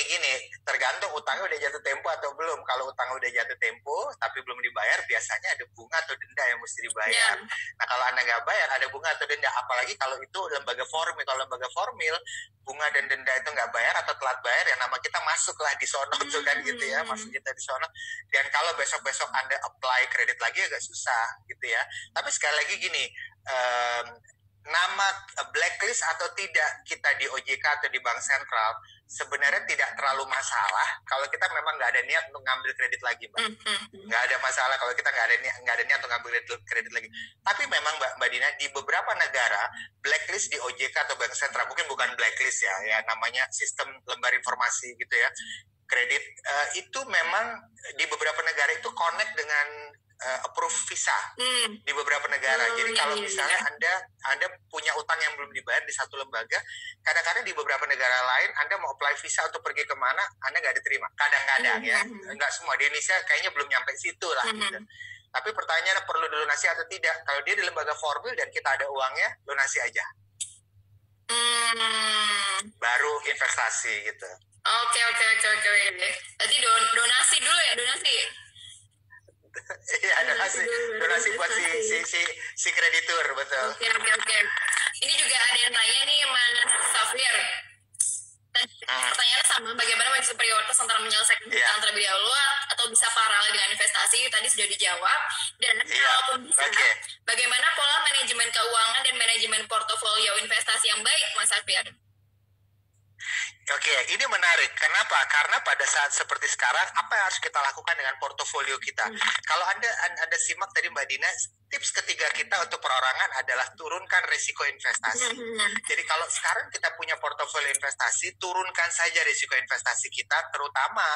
tergantung utangnya udah jatuh tempo atau belum. Kalau utang udah jatuh tempo tapi belum dibayar, biasanya ada bunga atau denda yang mesti dibayar. Nah kalau Anda nggak bayar, ada bunga atau denda. Apalagi kalau itu lembaga formil. Kalau lembaga formil, bunga dan denda itu nggak bayar atau telat bayar, ya nama kita masuklah di sono tuh kan gitu ya, masuk kita di sono. Dan kalau besok-besok Anda apply kredit lagi agak susah gitu ya. Tapi sekali lagi gini, nama blacklist atau tidak kita di OJK atau di Bank Sentral sebenarnya tidak terlalu masalah kalau kita memang nggak ada niat untuk ngambil kredit lagi, Mbak. Nggak ada masalah kalau kita nggak ada niat untuk ngambil kredit lagi. Tapi memang Mbak Dina, di beberapa negara blacklist di OJK atau Bank Sentral, mungkin bukan blacklist ya namanya sistem lembar informasi gitu ya, kredit itu memang di beberapa negara itu connect dengan approve visa di beberapa negara. Jadi kalau misalnya Anda punya utang yang belum dibayar di satu lembaga, kadang-kadang di beberapa negara lain Anda mau apply visa untuk pergi kemana, Anda nggak diterima. Kadang-kadang ya, nggak semua. Di Indonesia kayaknya belum nyampe situ lah. Gitu. Tapi pertanyaannya perlu dilunasi atau tidak? Kalau dia di lembaga formil dan kita ada uangnya, lunasi aja. Baru investasi gitu. Oke. Berarti donasi dulu ya, donasi. Iya, donasi buat si kreditur, betul. Oke. Ini juga ada yang tanya nih Mas Safir. Pertanyaannya sama, bagaimana bagi prioritas antara menyelesaikan hutang terlebih dahulu atau bisa paralel dengan investasi? Tadi sudah dijawab. Dan kalaupun bisa, bagaimana pola manajemen keuangan dan manajemen portofolio investasi yang baik, Mas Safir? Oke, ini menarik. Kenapa? Karena pada saat seperti sekarang, apa yang harus kita lakukan dengan portofolio kita? Kalau Anda simak tadi Mbak Dina, tips ketiga kita untuk perorangan adalah turunkan risiko investasi. Jadi kalau sekarang kita punya portofolio investasi, turunkan saja risiko investasi kita, terutama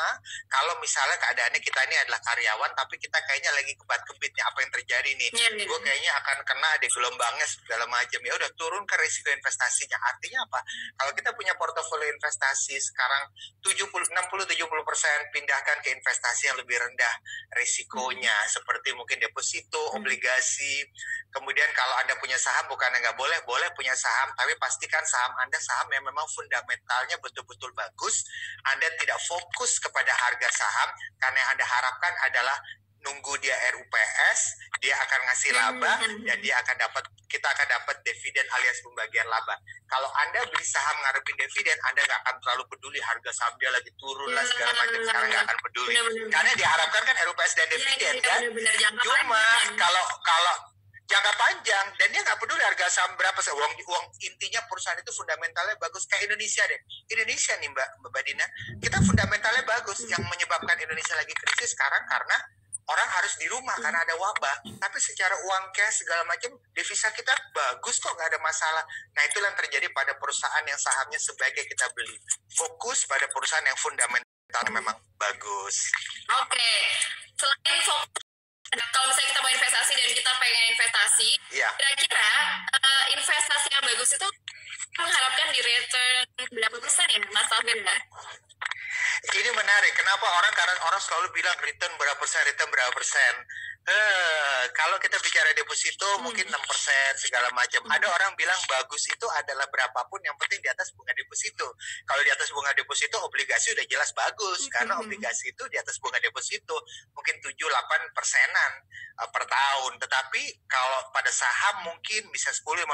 kalau misalnya keadaannya kita ini adalah karyawan, tapi kita kayaknya lagi kebat-kebitnya apa yang terjadi nih. Gue kayaknya akan kena ada gelombangnya segala macam. Ya udah, turunkan risiko investasinya. Artinya apa? Kalau kita punya portofolio investasi sekarang 60-70% pindahkan ke investasi yang lebih rendah risikonya, seperti mungkin deposito, obligasi. Kemudian kalau Anda punya saham, bukan nggak boleh punya saham, tapi pastikan saham Anda saham yang memang fundamentalnya betul-betul bagus. Anda tidak fokus kepada harga saham, karena yang Anda harapkan adalah nunggu dia RUPS, dia akan ngasih laba, dan kita akan dapat dividen alias pembagian laba. Kalau Anda beli saham ngarepin dividen, Anda nggak akan terlalu peduli harga saham dia lagi turun lah segala macam, sekarang nggak akan peduli. Karena diharapkan kan RUPS dan dividen kan. Cuma kalau jangka panjang, dan dia nggak peduli harga saham berapa, uang intinya perusahaan itu fundamentalnya bagus. Kayak Indonesia deh, Indonesia nih Mbak Dina, kita fundamentalnya bagus. Yang menyebabkan Indonesia lagi krisis sekarang karena orang harus di rumah karena ada wabah. Tapi secara uang cash segala macam, devisa kita bagus kok, nggak ada masalah. Nah, itulah yang terjadi pada perusahaan yang sahamnya sebaiknya kita beli. Fokus pada perusahaan yang fundamental memang bagus. Oke. Selain fokus, kalau misalnya kita mau investasi dan kita pengen investasi, Iya. kira-kira investasi yang bagus itu mengharapkan di return berapa persen ya, Mas Tafir ya? Ini menarik. Kenapa karena orang selalu bilang return berapa persen. Kalau kita bicara deposito mungkin 6% segala macam. Ada orang bilang bagus itu adalah berapapun, yang penting di atas bunga deposito. Kalau di atas bunga deposito, obligasi udah jelas bagus, karena obligasi itu di atas bunga deposito mungkin 7-8%-an per tahun. Tetapi kalau pada saham mungkin bisa 10-15%.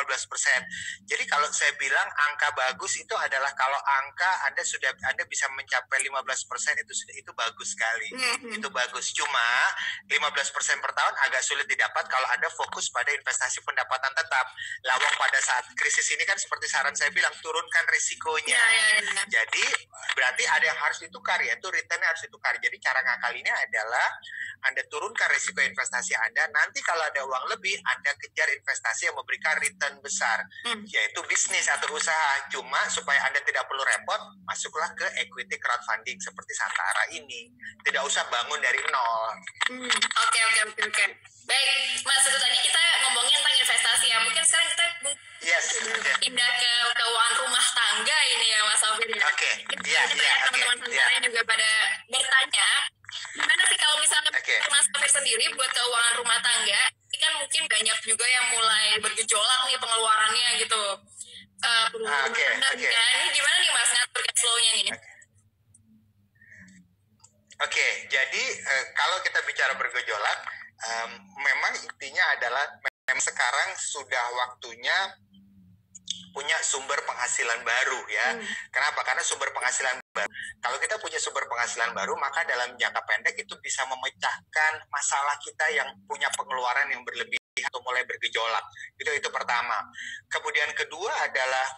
Jadi kalau saya bilang angka bagus itu adalah kalau angka Anda bisa mencapai 15%, itu bagus sekali. Itu bagus. Cuma 15% per tahun agak sulit didapat kalau Anda fokus pada investasi pendapatan tetap. Lawang pada saat krisis ini kan seperti saran saya bilang, turunkan risikonya. Jadi berarti ada yang harus ditukar, yaitu returnnya harus ditukar. Jadi cara ngakalinnya adalah Anda turunkan risiko investasi Anda. Nanti kalau ada uang lebih, Anda kejar investasi yang memberikan return besar, yaitu bisnis atau usaha. Cuma supaya Anda tidak perlu repot, masuklah ke equity crowdfunding seperti Santara ini. Tidak usah bangun dari nol. Oke. Baik, Mas, itu tadi kita ngomongin tentang investasi ya. Mungkin sekarang kita pindah ke keuangan rumah tangga ini ya, Mas Tafir. Oke. Teman-teman Santara juga pada bertanya, gimana sih kalau misalnya Mas Tafir sendiri buat keuangan rumah tangga, ini kan mungkin banyak juga yang mulai bergejolak nih pengeluarannya gitu. Ini gimana nih Mas ngatur cash flow-nya nih? Oke, jadi kalau kita bicara bergejolak, memang intinya adalah memang sekarang sudah waktunya punya sumber penghasilan baru ya. Kenapa? Karena sumber penghasilan baru. Kalau kita punya sumber penghasilan baru, maka dalam jangka pendek itu bisa memecahkan masalah kita yang punya pengeluaran yang berlebih atau mulai bergejolak. Itu pertama. Kemudian kedua adalah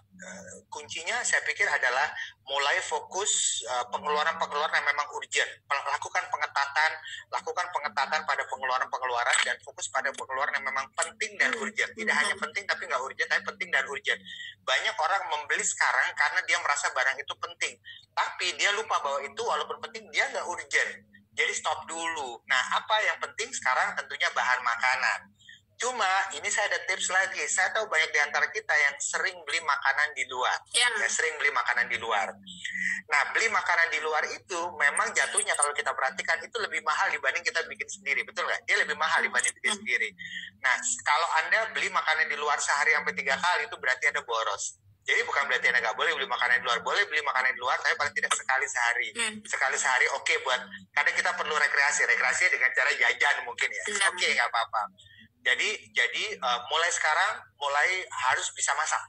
kuncinya saya pikir adalah mulai fokus pengeluaran-pengeluaran yang memang urgent. Lakukan pengetatan pada pengeluaran-pengeluaran dan fokus pada pengeluaran yang memang penting dan urgent. Tidak hanya penting tapi nggak urgent, tapi penting dan urgent. Banyak orang membeli sekarang karena dia merasa barang itu penting, tapi dia lupa bahwa itu walaupun penting dia nggak urgent. Jadi stop dulu. Nah, apa yang penting sekarang tentunya bahan makanan. Cuma ini saya ada tips lagi. Saya tahu banyak di antara kita yang sering beli makanan di luar. Sering beli makanan di luar. Nah, beli makanan di luar itu memang jatuhnya kalau kita perhatikan itu lebih mahal dibanding kita bikin sendiri. Betul nggak? Dia lebih mahal dibanding bikin sendiri. Nah, kalau Anda beli makanan di luar sehari sampai 3 kali itu berarti Anda boros. Jadi bukan berarti Anda nggak boleh beli makanan di luar. Boleh beli makanan di luar, tapi paling tidak sekali sehari. Sekali sehari oke buat, kadang kita perlu rekreasi. Rekreasi dengan cara jajan mungkin ya. Oke, nggak apa-apa. Jadi mulai sekarang mulai harus bisa masak.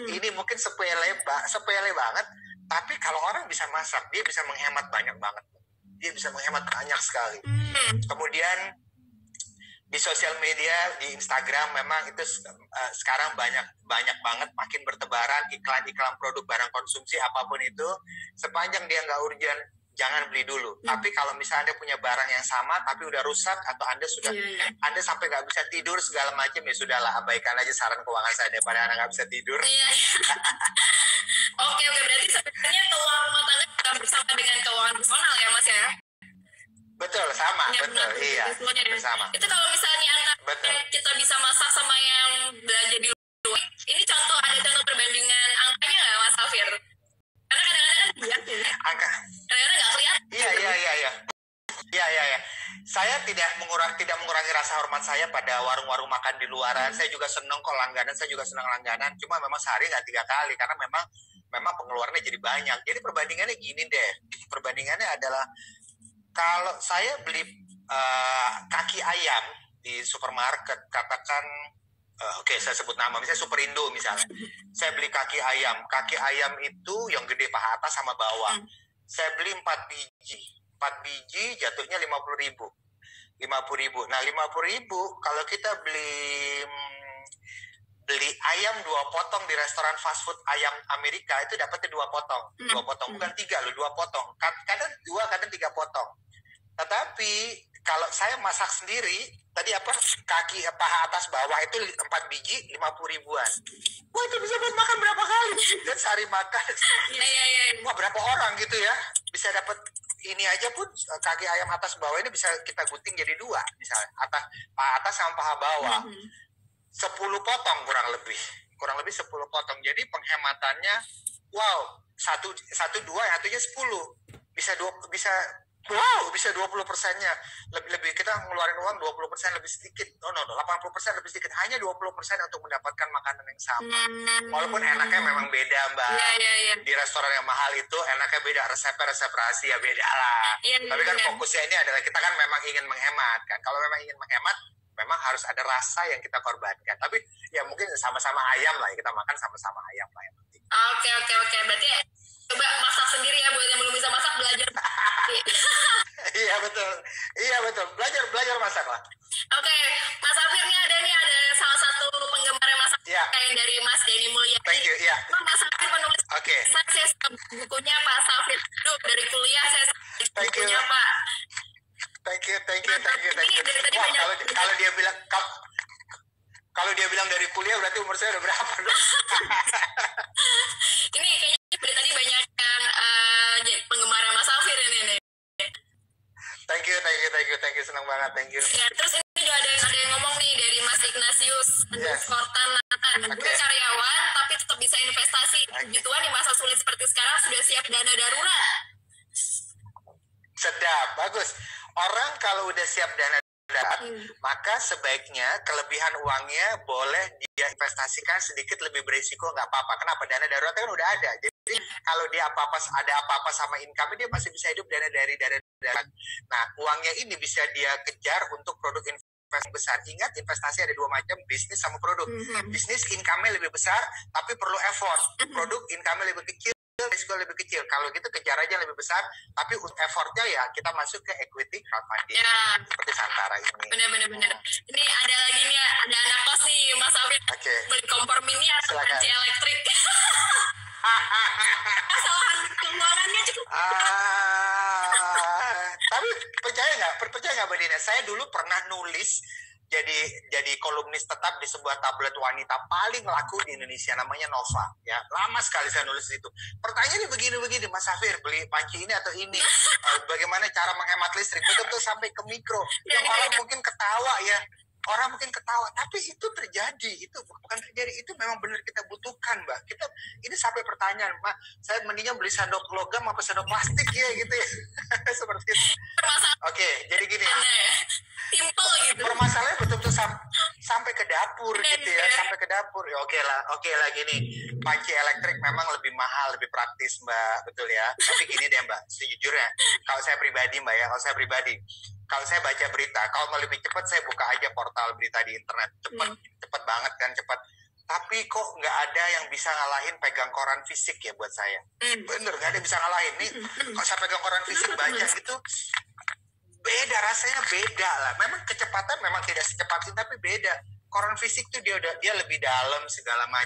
Ini mungkin sepele banget, tapi kalau orang bisa masak, dia bisa menghemat banyak banget. Dia bisa menghemat banyak sekali. Kemudian di sosial media, di Instagram memang itu sekarang banyak banget makin bertebaran iklan-iklan produk barang konsumsi apapun itu. Sepanjang dia nggak urgent, jangan beli dulu. Tapi kalau misalnya Anda punya barang yang sama tapi udah rusak atau Anda sudah Anda sampai nggak bisa tidur segala macam, ya sudahlah, abaikan aja saran keuangan saya daripada Anda nggak bisa tidur. Oke, berarti sebenarnya keuangan rumah tangga juga bersama dengan keuangan personal ya Mas ya? Betul, sama. Iya, bersama. Itu kalau misalnya antara kita bisa masak sama yang belanja di luar, ini ada contoh perbandingan angkanya nggak Mas Tafir? Karena kadang-kadang angka kadang-kadang nggak kelihatan. Iya. Saya tidak mengurangi rasa hormat saya pada warung-warung makan di luaran. Saya juga senang kok langganan. Saya juga senang langganan. Cuma memang sehari nggak 3 kali karena memang pengeluarannya jadi banyak. Jadi perbandingannya gini deh. Perbandingannya adalah kalau saya beli kaki ayam di supermarket, katakan saya sebut nama, misalnya Superindo misalnya. Saya beli kaki ayam. Kaki ayam itu yang gede paha atas sama bawah. Saya beli 4 biji. 4 biji jatuhnya 50.000. Nah, 50.000 kalau kita beli ayam 2 potong di restoran fast food ayam Amerika itu dapatnya 2 potong. 2 potong, bukan 3 loh, 2 potong. Kadang 2, kadang 3 potong. Tetapi Kalau saya masak sendiri, tadi apa, kaki paha atas bawah itu 4 biji 50 ribuan. Wah, itu bisa buat makan berapa kali? Dan sehari makan. Iya. Wah, berapa orang gitu ya? Bisa dapat ini aja pun, kaki ayam atas bawah ini bisa kita gunting jadi 2 misalnya. Paha atas sama paha bawah. 10 potong kurang lebih 10 potong. Jadi penghematannya wow, satu dua yang satunya 10. Bisa 20%-nya lebih kita ngeluarin uang 20% lebih sedikit. No, 80% lebih sedikit. Hanya 20% untuk mendapatkan makanan yang sama. Walaupun enaknya memang beda, Mbak. Iya. Di restoran yang mahal itu enaknya beda, resep rahasia beda lah. Tapi kan fokusnya ini adalah kita kan memang ingin menghemat kan. Kalau memang ingin menghemat, memang harus ada rasa yang kita korbankan. Tapi ya mungkin sama-sama ayam lah ya, kita makan sama-sama ayam lah yang penting. Oke. Berarti coba masak sendiri ya, buat yang belum bisa masak belajar. Iya betul. Belajar masak lah. Oke, Mas Safir ada salah satu penggemar masak yang dari Mas Denny Mulyadi. Thank you. Iya. Mas Safir penulis. Oke. Saya bukunya Pak Safir. Dari kuliah saya bukunya Pak. Thank you. Wah, kalau dia bilang dari kuliah berarti umur saya udah berapa dong? Ini kayaknya dari tadi banyak yang penggemar Mas Safir ini. Thank you, senang banget, thank you. Ya, terus ini juga ada yang ngomong nih dari Mas Ignatius Kortanatan. Gue karyawan tapi tetap bisa investasi. Gituan di masa sulit seperti sekarang sudah siap dana darurat. Sedap, bagus. Orang kalau udah siap dana darurat, maka sebaiknya kelebihan uangnya boleh dia investasikan sedikit lebih berisiko, nggak apa-apa. Kenapa? Dana darurat kan udah ada. Jadi kalau dia ada apa-apa sama income, dia masih bisa hidup dari dana darurat. Nah, uangnya ini bisa dia kejar untuk produk investasi besar. Ingat, investasi ada 2 macam, bisnis sama produk. Bisnis income-nya lebih besar, tapi perlu effort. Produk income-nya lebih kecil, risiko lebih kecil. Kalau gitu kejar aja lebih besar, tapi effortnya ya kita masuk ke equity crowdfunding seperti Santara ini. Benar. Ini ada lagi nih, ada anak kos nih Mas Safir. Beli kompor mini atau panci elektrik. Kesalahan keuangannya cukup. Tapi percaya nggak Mbak Dina? Saya dulu pernah nulis jadi kolumnis tetap di sebuah tablet wanita paling laku di Indonesia, namanya Nova. Ya, lama sekali saya nulis itu. Pertanyaannya begini, Mas Safir, beli panci ini atau ini? Bagaimana cara menghemat listrik? Betul-betul sampai ke mikro. Yang orang mungkin ketawa ya. Tapi itu terjadi. Itu bukan terjadi, itu memang benar kita butuhkan, Mbak. Kita ini sampai pertanyaan, Mbak, saya mendingan beli sendok logam apa sendok plastik ya gitu ya. Seperti itu. Oke, jadi gini. Simple gitu. Permasalahannya betul-betul sampai ke dapur gitu ya, sampai ke dapur. Ya oke lah gini. Panci elektrik memang lebih mahal, lebih praktis, Mbak, betul ya. Tapi gini deh, Mbak, sejujurnya kalau saya pribadi kalau saya baca berita, kalau mau lebih cepat saya buka aja portal berita di internet. Cepat banget kan, cepat. Tapi kok nggak ada yang bisa ngalahin pegang koran fisik ya buat saya. Bener, nggak ada yang bisa ngalahin. Nih, kalau saya pegang koran fisik baca gitu, beda, rasanya beda lah. Memang kecepatan memang tidak secepat itu, tapi beda. Koran fisik tuh dia lebih dalam segala macam.